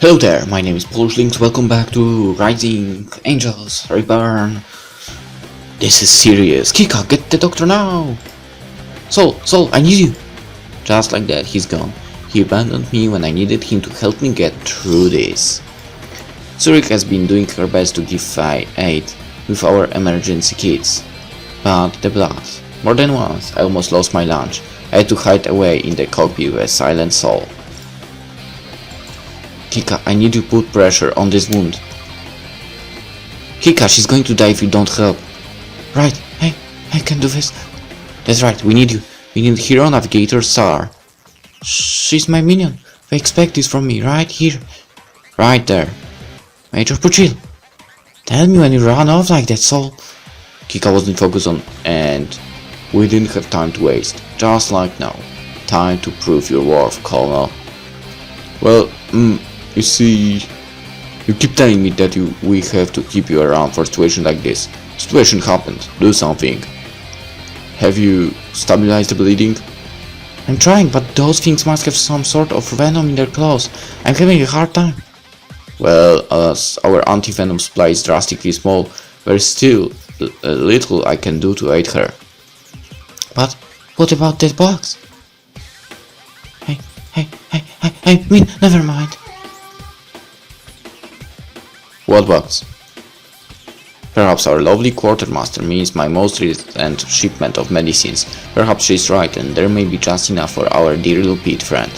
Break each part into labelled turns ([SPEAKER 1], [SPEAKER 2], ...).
[SPEAKER 1] Hello there, my name is PolishLynx. Welcome back to Rising Angels Reborn. This is serious. Kika, get the doctor now! Sol, I need you! Just like that, he's gone. He abandoned me when I needed him to help me get through this. Zurich has been doing her best to give aid with our emergency kits. But the blood. More than once, I almost lost my lunch. I had to hide away in the cockpit with a silent soul. Kika, I need to put pressure on this wound. Kika, she's going to die if you don't help. Right, hey, I can do this. That's right, we need you. We need Hero Navigator Sar. She's my minion. They expect this from me, right here. Right there. Major Puccile. Tell me when you run off like that, Sol. Kika wasn't focused on, and we didn't have time to waste. Just like now. Time to prove your worth, Colonel. Well, you see, you keep telling me that we have to keep you around for a situation like this. Situation happened. Do something. Have you stabilized the bleeding? I'm trying, but those things must have some sort of venom in their claws. I'm having a hard time. Well, as our anti-venom supply is drastically small, there's still a little I can do to aid her. But what about that box? I mean, never mind. What box? Perhaps our lovely quartermaster means my most recent shipment of medicines. Perhaps she's right, and there may be just enough for our dear little Pete friend.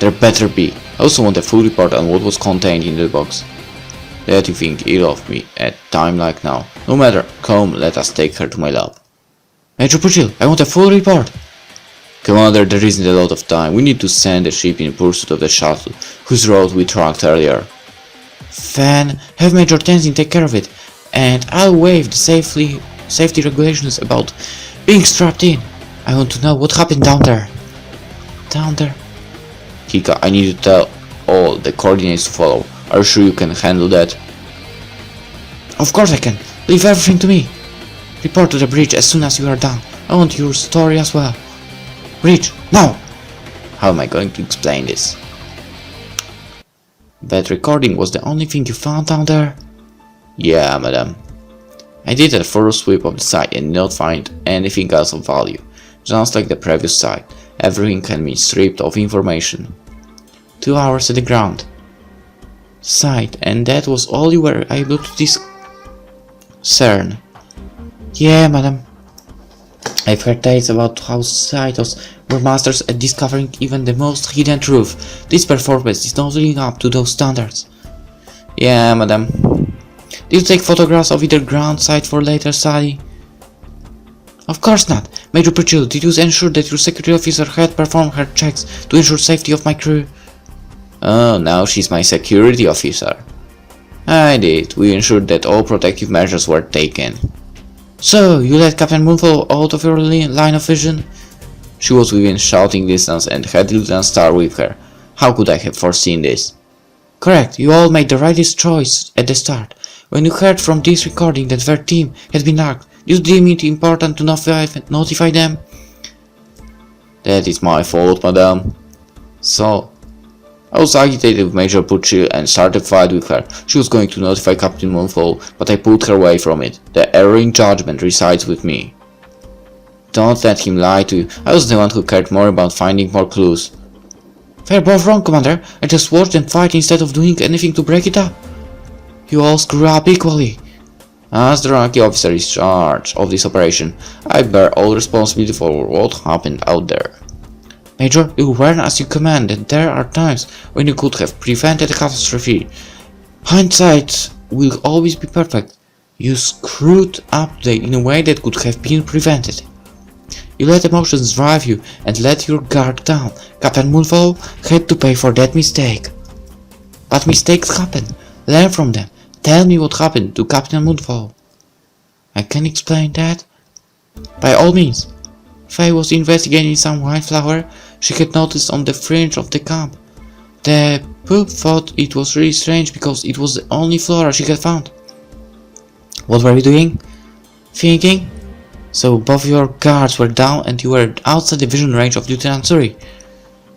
[SPEAKER 1] There better be. I also want a full report on what was contained in the box. That you think ill of me at a time like now. No matter, come, let us take her to my lab. Major Puccile, I want a full report. Commander, there isn't a lot of time. We need to send a ship in pursuit of the shuttle, whose route we tracked earlier. Then, have Major Tenzin take care of it, and I'll waive the safety regulations about being strapped in. I want to know what happened down there. Down there? Kika, I need to tell all the coordinates to follow. Are you sure you can handle that? Of course I can. Leave everything to me. Report to the bridge as soon as you are done. I want your story as well. Bridge, now! How am I going to explain this? That recording was the only thing you found down there? Yeah, madam. I did a thorough sweep of the site and did not find anything else of value. Just like the previous site, everything can be stripped of information. 2 hours at the ground site, and that was all you were able to discern. Yeah, madam. I've heard tales about how Cytos were masters at discovering even the most hidden truth. This performance is not living up to those standards. Yeah, madam. Did you take photographs of either ground site for later study? Of course not. Major Puccile, did you ensure that your security officer had performed her checks to ensure safety of my crew? Oh, now she's my security officer. I did. We ensured that all protective measures were taken. So, you let Captain Moonfall out of your line of vision? She was within shouting distance and had Lieutenant Star with her. How could I have foreseen this? Correct, you all made the rightest choice at the start. When you heard from this recording that their team had been hacked, did you deem it important to notify them? That is my fault, madam. So, I was agitated with Major Puccile and started a fight with her. She was going to notify Captain Moonfall, but I pulled her away from it. The error in judgment resides with me. Don't let him lie to you. I was the one who cared more about finding more clues. They're both wrong, Commander. I just watched them fight instead of doing anything to break it up. You all screw up equally. As the ranking officer in charge of this operation, I bear all responsibility for what happened out there. Major, you warn as you command that there are times when you could have prevented a catastrophe. Hindsight will always be perfect. You screwed up in a way that could have been prevented. You let emotions drive you and let your guard down. Captain Moonfall had to pay for that mistake. But mistakes happen. Learn from them. Tell me what happened to Captain Moonfall. I can explain that. By all means. Faye was investigating some wildflower she had noticed on the fringe of the camp. The pup thought it was really strange because it was the only flora she had found. What were you doing? Thinking? So both your guards were down and you were outside the vision range of Lieutenant Suri.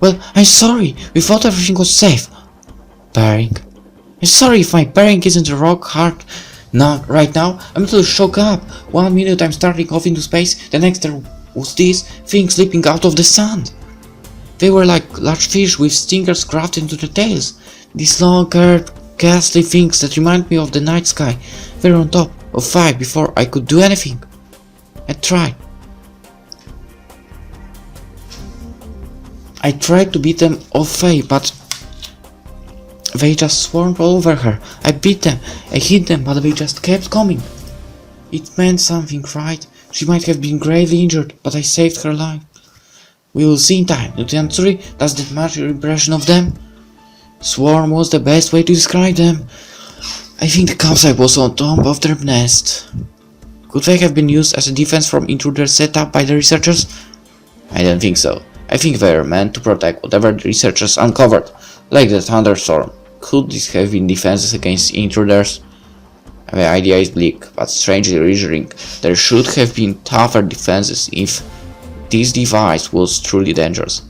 [SPEAKER 1] Well, I'm sorry, we thought everything was safe. Bearing. I'm sorry if my bearing isn't rock hard. Now, right now, I'm a little shocked up. 1 minute I'm starting off into space, the next there was this thing slipping out of the sand. They were like large fish with stingers crafted into their tails. These long, curved, ghastly things that remind me of the night sky. They were on top of fire before I could do anything. I tried to beat them off, but they just swarmed all over her. I beat them, I hit them, but they just kept coming. It meant something, right? She might have been gravely injured, but I saved her life. We will see in time. Lieutenant Suri, does that match your impression of them? Swarm was the best way to describe them. I think the campsite was on top of their nest. Could they have been used as a defense from intruders set up by the researchers? I don't think so. I think they are meant to protect whatever the researchers uncovered, like the thunderstorm. Could these have been defenses against intruders? The idea is bleak, but strangely reassuring. There should have been tougher defenses if this device was truly dangerous.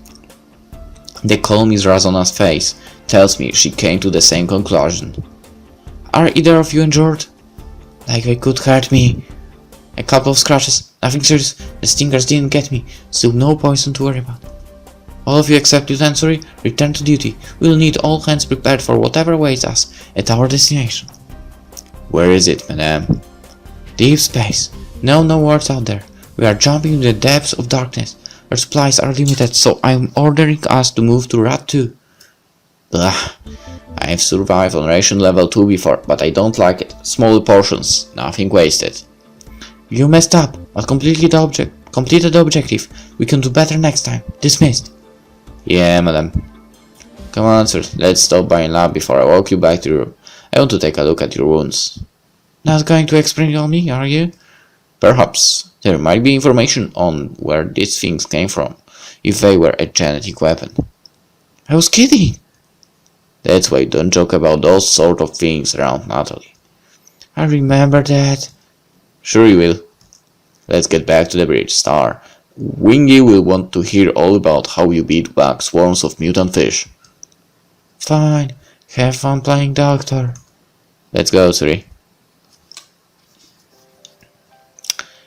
[SPEAKER 1] The calm in Razona's face tells me she came to the same conclusion. Are either of you injured? Like they could hurt me. A couple of scratches, nothing serious. The stingers didn't get me, so no poison to worry about. All of you except Lieutenant Suri, return to duty. We will need all hands prepared for whatever awaits us at our destination. Where is it, madame? Deep space. No words out there. We are jumping into the depths of darkness. Our supplies are limited, so I am ordering us to move to Rat 2. Blah. I've survived on ration level 2 before, but I don't like it. Small portions, nothing wasted. You messed up, but completed the objective. We can do better next time. Dismissed. Yeah, madam. Come on, sir. Let's stop by in lab before I walk you back to your room. I want to take a look at your wounds. Not going to explain on me, are you? Perhaps. There might be information on where these things came from, if they were a genetic weapon. I was kidding. That's why don't joke about those sort of things around Natalie. I remember that. Sure you will. Let's get back to the bridge, Star. Wingy will want to hear all about how you beat back swarms of mutant fish. Fine. Have fun playing doctor. Let's go, Suri.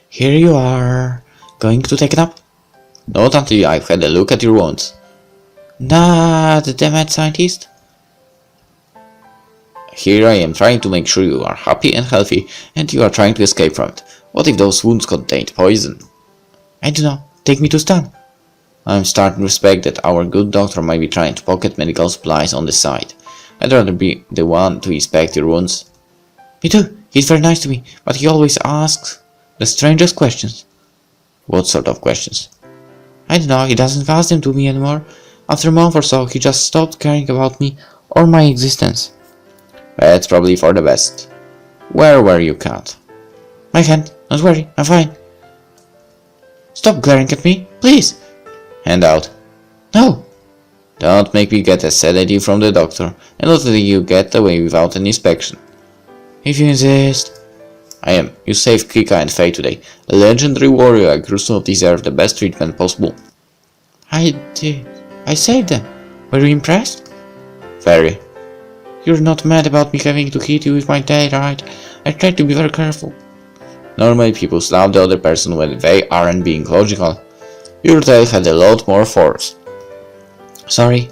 [SPEAKER 1] Here you are. Going to take a nap? Not until I've had a look at your wounds. Not the mad scientist? Here I am trying to make sure you are happy and healthy, and you are trying to escape from it. What if those wounds contained poison? I don't know. Take me to Stan. I'm starting to suspect that our good doctor might be trying to pocket medical supplies on the side. I'd rather be the one to inspect your wounds. Me too. He's very nice to me, but he always asks the strangest questions. What sort of questions? I don't know, he doesn't ask them to me anymore. After a month or so, he just stopped caring about me or my existence. That's probably for the best. Where were you cut? My hand. Don't worry, I'm fine. Stop glaring at me, please. Hand out. No. Don't make me get a sedative from the doctor and not let you get away without an inspection. If you insist. I am. You saved Kika and Faye today. A legendary warrior like Rusnov deserve the best treatment possible. I did. I saved them. Were you impressed? Very. You're not mad about me having to hit you with my tail, right? I tried to be very careful. Normally people slap the other person when they aren't being logical. Your tail had a lot more force. Sorry.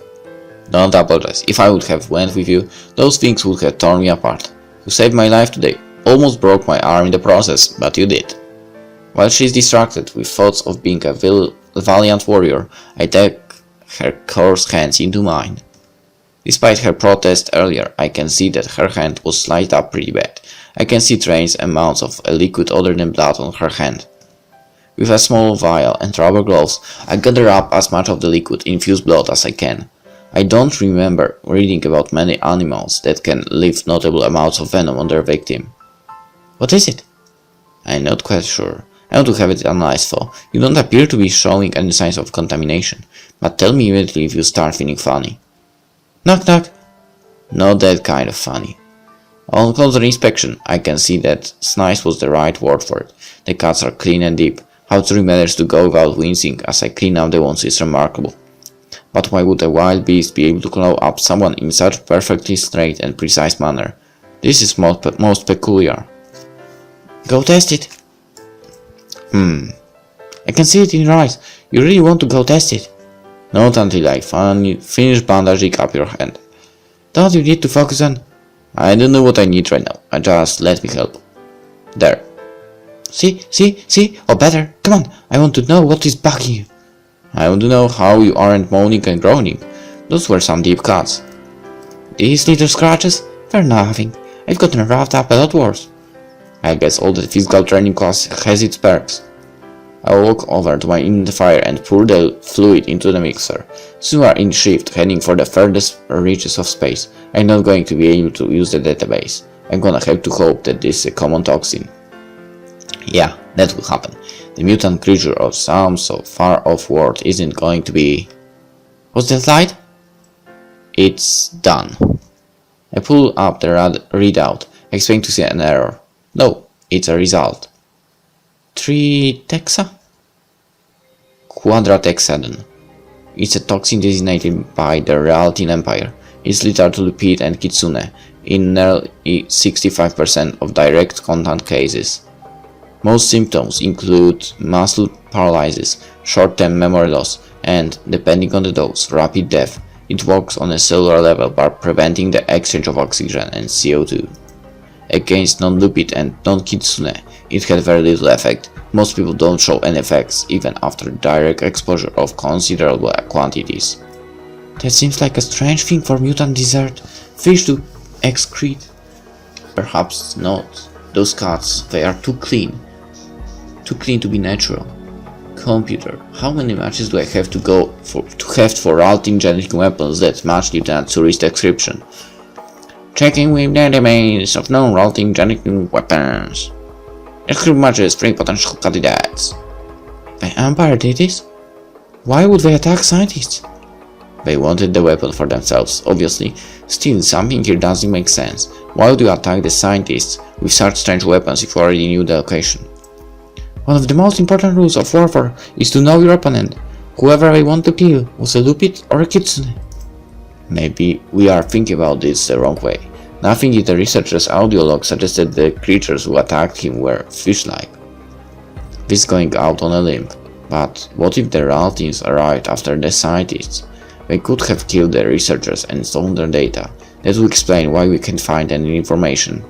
[SPEAKER 1] Don't apologize. If I would have went with you, those things would have torn me apart. You saved my life today. Almost broke my arm in the process, but you did. While she's distracted with thoughts of being a valiant warrior, I take her coarse hands into mine. Despite her protest earlier, I can see that her hand was sliced up pretty bad. I can see trace amounts of a liquid other than blood on her hand. With a small vial and rubber gloves, I gather up as much of the liquid infused blood as I can. I don't remember reading about many animals that can leave notable amounts of venom on their victim. What is it? I'm not quite sure. I want to have it analyzed though. You don't appear to be showing any signs of contamination, but tell me immediately if you start feeling funny. Knock knock. Not that kind of funny. On closer inspection, I can see that nice was the right word for it. The cuts are clean and deep. How Tsuri managed to go without wincing as I clean up the wounds is remarkable. But why would a wild beast be able to claw up someone in such a perfectly straight and precise manner? This is most peculiar. Go test it. I can see it in your eyes. You really want to go test it? Not until I finish bandaging up your hand. Don't you need to focus on? I don't know what I need right now. Just let me help. There. See? Or better, come on. I want to know what is bugging you. I want to know how you aren't moaning and groaning. Those were some deep cuts. These little scratches? They're nothing. I've gotten roughed up a lot worse. I guess all the physical training class has its perks. I will walk over to my identifier and pour the fluid into the mixer. Soon we are in shift, heading for the furthest reaches of space. I'm not going to be able to use the database. I'm gonna have to hope that this is a common toxin. Yeah, that will happen. The mutant creature of some so far off world isn't going to be... What's that light? It's done. I pull up the readout, expecting to see an error. No, it's a result. 3 Texa? Quadratexadon. It's a toxin designated by the Reality Empire. It's lethal to Lupit and Kitsune in nearly 65% of direct contact cases. Most symptoms include muscle paralysis, short-term memory loss, and, depending on the dose, rapid death. It works on a cellular level by preventing the exchange of oxygen and CO2. Against non-Lupit and non-Kitsune, it had very little effect. Most people don't show any effects even after direct exposure of considerable quantities. That seems like a strange thing for mutant desert fish to excrete. Perhaps not. Those cuts, they are too clean. Too clean to be natural. Computer, how many matches do I have to go to heft for routing genetic weapons that match Lieutenant Suri's description? Checking with database of known routing genetic weapons. This group matches 3 potential candidates. The Empire did this? Why would they attack scientists? They wanted the weapon for themselves, obviously. Still, something here doesn't make sense. Why would you attack the scientists with such strange weapons if you already knew the location? One of the most important rules of warfare is to know your opponent. Whoever I want to kill was a Lupit or a Kitsune. Maybe we are thinking about this the wrong way. Nothing in the researcher's audio log suggested the creatures who attacked him were fish-like. This is going out on a limb. But what if the Realtines arrived after the scientists? They could have killed the researchers and stolen their data. That would explain why we can't find any information.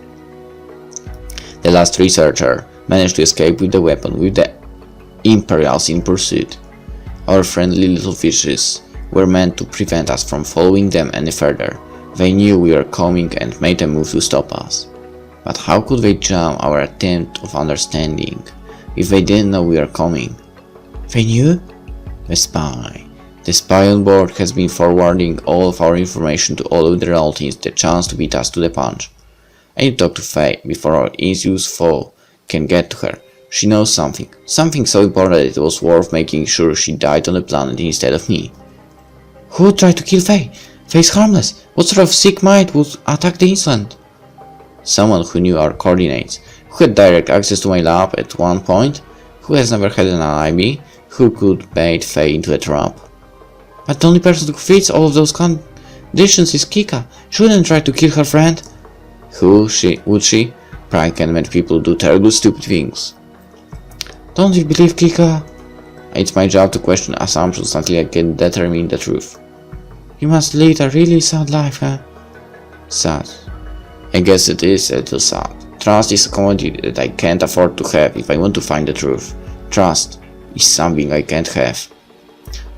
[SPEAKER 1] The last researcher managed to escape with the weapon with the Imperials in pursuit. Our friendly little fishes were meant to prevent us from following them any further. They knew we were coming and made a move to stop us. But how could they jam our attempt of understanding if they didn't know we were coming? They knew? The spy. The spy on board has been forwarding all of our information to all of the Realtines, the chance to beat us to the punch. I need to talk to Faye before our Isius foe can get to her. She knows something so important that it was worth making sure she died on the planet instead of me. Who would try to kill Faye? Faye's harmless. What sort of sick mind would attack the insolent? Someone who knew our coordinates, who had direct access to my lab at one point, who has never had an alibi, who could bait Faye into a trap. But the only person who fits all of those conditions is Kika. She wouldn't try to kill her friend. Would she? Pride can make people do terrible stupid things. Don't you believe Kika? It's my job to question assumptions until I can determine the truth. You must lead a really sad life, huh? Sad. I guess it is a little sad. Trust is a commodity that I can't afford to have if I want to find the truth. Trust is something I can't have.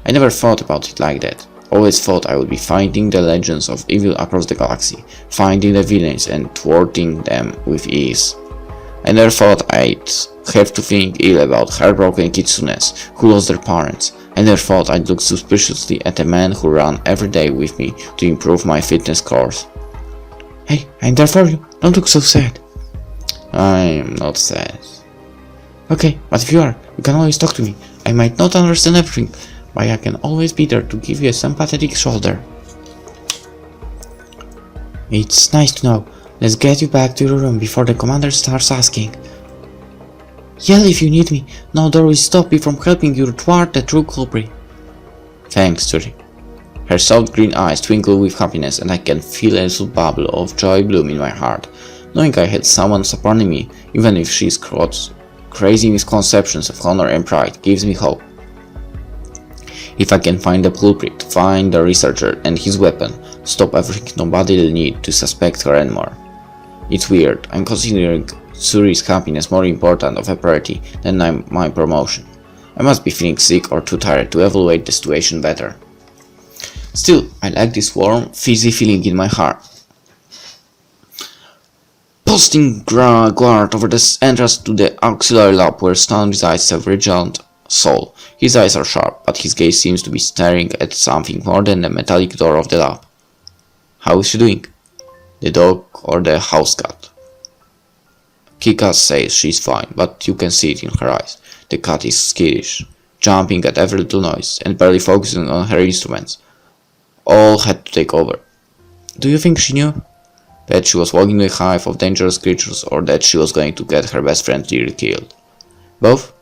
[SPEAKER 1] I never thought about it like that. Always thought I would be finding the legends of evil across the galaxy, finding the villains and thwarting them with ease. I never thought I'd have to think ill about heartbroken kitsunes who lost their parents. I never thought I'd look suspiciously at a man who ran every day with me to improve my fitness course. Hey, I'm there for you. Don't look so sad. I'm not sad. Okay, but if you are, you can always talk to me. I might not understand everything, but I can always be there to give you a sympathetic shoulder. It's nice to know. Let's get you back to your room before the commander starts asking. Yell if you need me. No door will stop me from helping you thwart the true culprit. Thanks, Turi. Her soft green eyes twinkle with happiness, and I can feel a little bubble of joy bloom in my heart. Knowing I had someone supporting me, even if she's crazy misconceptions of honor and pride, gives me hope. If I can find the blueprint, find the researcher and his weapon, stop everything, nobody will need to suspect her anymore. It's weird, I'm considering Tsuri's happiness more important of a priority than my promotion. I must be feeling sick or too tired to evaluate the situation better. Still, I like this warm, fizzy feeling in my heart. Posting guard over the entrance to the auxiliary lab where Stan resides a vigilant soul. His eyes are sharp, but his gaze seems to be staring at something more than the metallic door of the lab. How is she doing? The dog or the house cat? Kika says she's fine, but you can see it in her eyes. The cat is skittish, jumping at every little noise, and barely focusing on her instruments. All had to take over. Do you think she knew? That she was walking with a hive of dangerous creatures, or that she was going to get her best friend dearly killed? Both?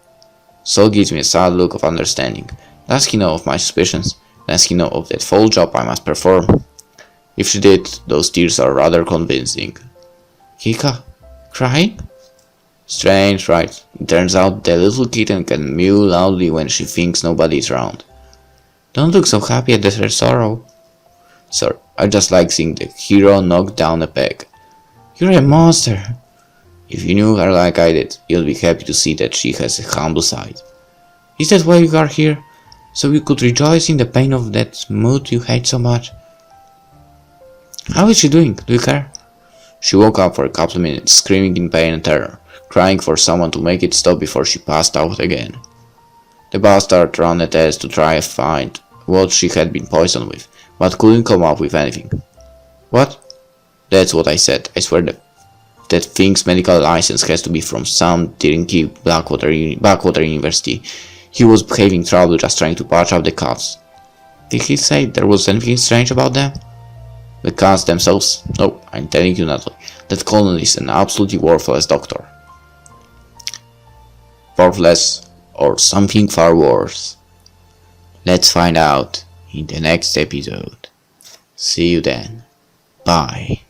[SPEAKER 1] Saul gives me a sad look of understanding. Does he know of my suspicions? Does he know of that foul job I must perform? If she did, those tears are rather convincing. Kika? Crying? Strange, right? It turns out the little kitten can mew loudly when she thinks nobody is around. Don't look so happy at her sorrow. Sir, I just like seeing the hero knock down a peg. You're a monster. If you knew her like I did, you'll be happy to see that she has a humble side. Is that why you are here? So you could rejoice in the pain of that mood you hate so much? How is she doing? Do you care? She woke up for a couple of minutes, screaming in pain and terror, crying for someone to make it stop before she passed out again. The bastard ran a test to try and find what she had been poisoned with, but couldn't come up with anything. What? That's what I said. I swear that thing's medical license has to be from some Tirinki Backwater University. He was having trouble just trying to patch up the cats. Did he say there was anything strange about them? The cats themselves? No, I'm telling you, Natalie, that Colonel is an absolutely worthless doctor. Worthless, or something far worse. Let's find out in the next episode. See you then. Bye.